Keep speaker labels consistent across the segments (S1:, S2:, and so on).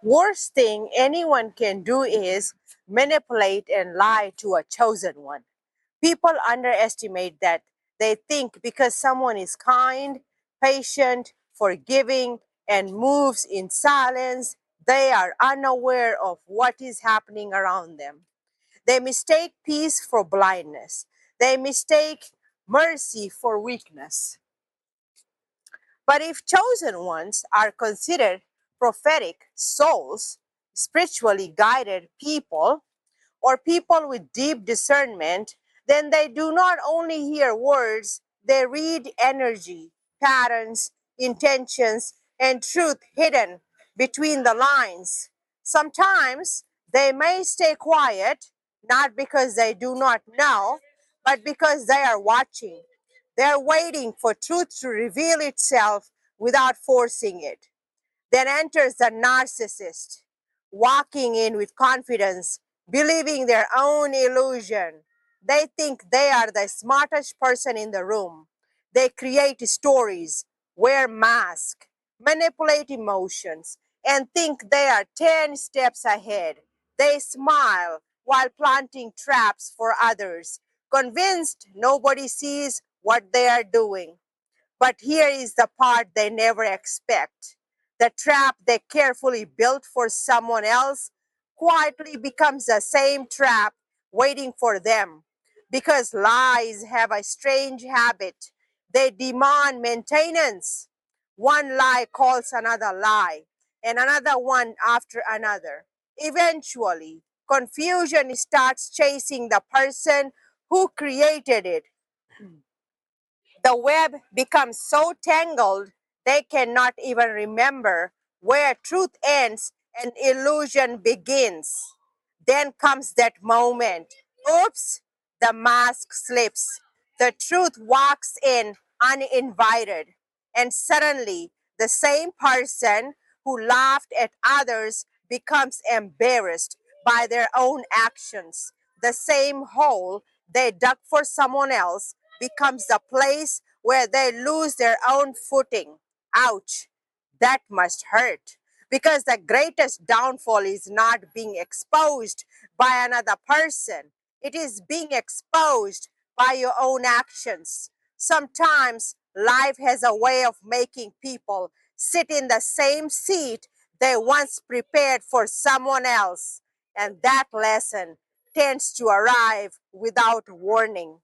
S1: Worst thing anyone can do is manipulate and lie to a chosen one. People underestimate that. They think because someone is kind, patient, forgiving, and moves in silence, they are unaware of what is happening around them. They mistake peace for blindness. They mistake mercy for weakness. But if chosen ones are considered prophetic souls, spiritually guided people, or people with deep discernment, then they do not only hear words, they read energy, patterns, intentions, and truth hidden between the lines. Sometimes they may stay quiet, not because they do not know, but because they are watching. They are waiting for truth to reveal itself without forcing it. Then enters the narcissist, walking in with confidence, believing their own illusion. They think they are the smartest person in the room. They create stories, wear masks, manipulate emotions, and think they are 10 steps ahead. They smile while planting traps for others, convinced nobody sees what they are doing. But here is the part they never expect. The trap they carefully built for someone else quietly becomes the same trap waiting for them. Because lies have a strange habit. They demand maintenance. One lie calls another lie, and another one after another. Eventually, confusion starts chasing the person who created it. The web becomes so tangled they cannot even remember where truth ends and illusion begins. Then comes that moment. Oops, the mask slips. The truth walks in uninvited. And suddenly, the same person who laughed at others becomes embarrassed by their own actions. The same hole they dug for someone else becomes the place where they lose their own footing. Ouch, that must hurt. Because the greatest downfall is not being exposed by another person, it is being exposed by your own actions. Sometimes life has a way of making people sit in the same seat they once prepared for someone else, and that lesson tends to arrive without warning.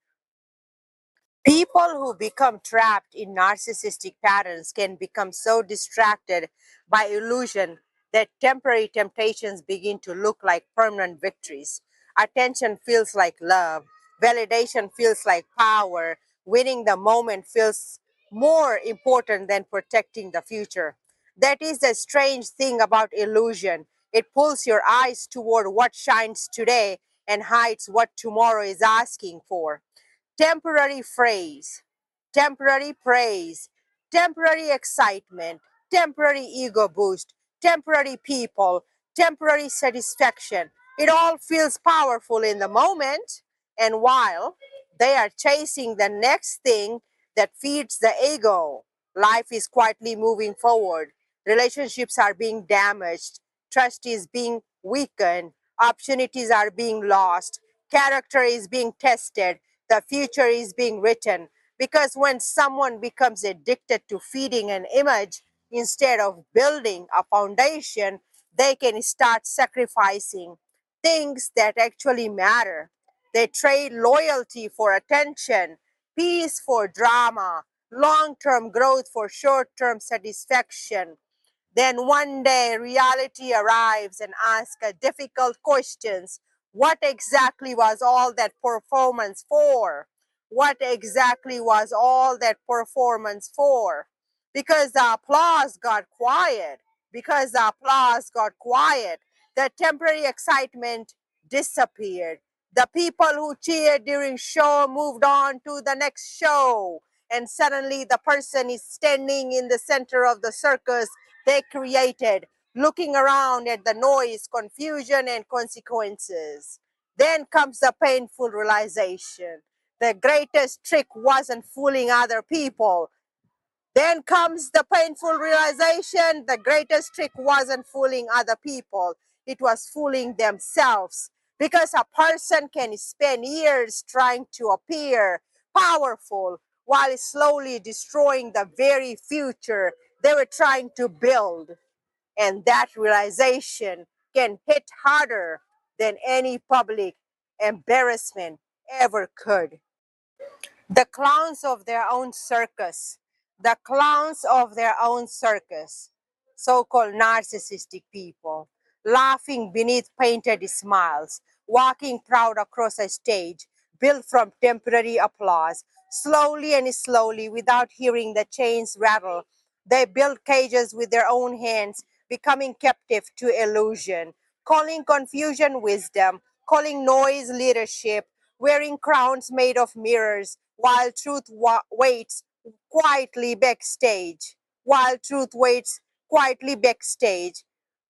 S1: People who become trapped in narcissistic patterns can become so distracted by illusion that temporary temptations begin to look like permanent victories. Attention feels like love, validation feels like power, winning the moment feels more important than protecting the future. That is the strange thing about illusion. It pulls your eyes toward what shines today and hides what tomorrow is asking for. Temporary phrase, temporary praise, temporary excitement, temporary ego boost, temporary people, temporary satisfaction. It all feels powerful in the moment, and while they are chasing the next thing that feeds the ego, life is quietly moving forward. Relationships are being damaged, trust is being weakened, opportunities are being lost, character is being tested, the future is being written. Because when someone becomes addicted to feeding an image instead of building a foundation, they can start sacrificing things that actually matter. They trade loyalty for attention, peace for drama, long term growth for short term satisfaction. Then one day reality arrives and asks a difficult questions. What exactly was all that performance for? What exactly was all that performance for? Because the applause got quiet. Because the applause got quiet, the temporary excitement disappeared. The people who cheered during show moved on to the next show. And suddenly the person is standing in the center of the circus they created, looking around at the noise, confusion, and consequences. Then comes the painful realization. The greatest trick wasn't fooling other people. Then comes the painful realization the greatest trick wasn't fooling other people, it was fooling themselves. Because a person can spend years trying to appear powerful while slowly destroying the very future they were trying to build. And that realization can hit harder than any public embarrassment ever could. The clowns of their own circus, the clowns of their own circus, so-called narcissistic people, laughing beneath painted smiles, walking proud across a stage built from temporary applause, slowly and slowly without hearing the chains rattle. They build cages with their own hands, becoming captive to illusion, calling confusion wisdom, calling noise leadership, wearing crowns made of mirrors, while truth waits quietly backstage. While truth waits quietly backstage.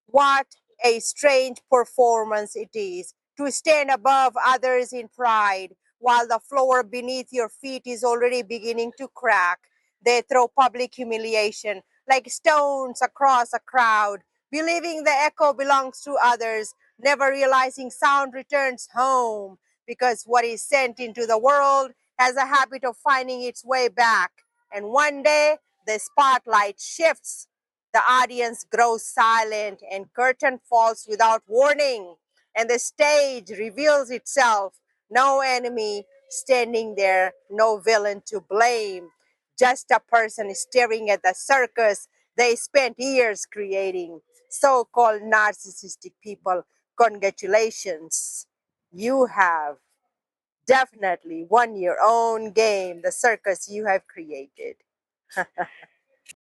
S1: What a strange performance it is to stand above others in pride while the floor beneath your feet is already beginning to crack. They throw public humiliation like stones across a crowd, believing the echo belongs to others, never realizing sound returns home because what is sent into the world has a habit of finding its way back. And one day, the spotlight shifts, the audience grows silent, and curtain falls without warning, and the stage reveals itself. No enemy standing there, no villain to blame, just a person staring at the circus they spent years creating. So-called narcissistic people, congratulations. You have definitely won your own game, the circus you have created.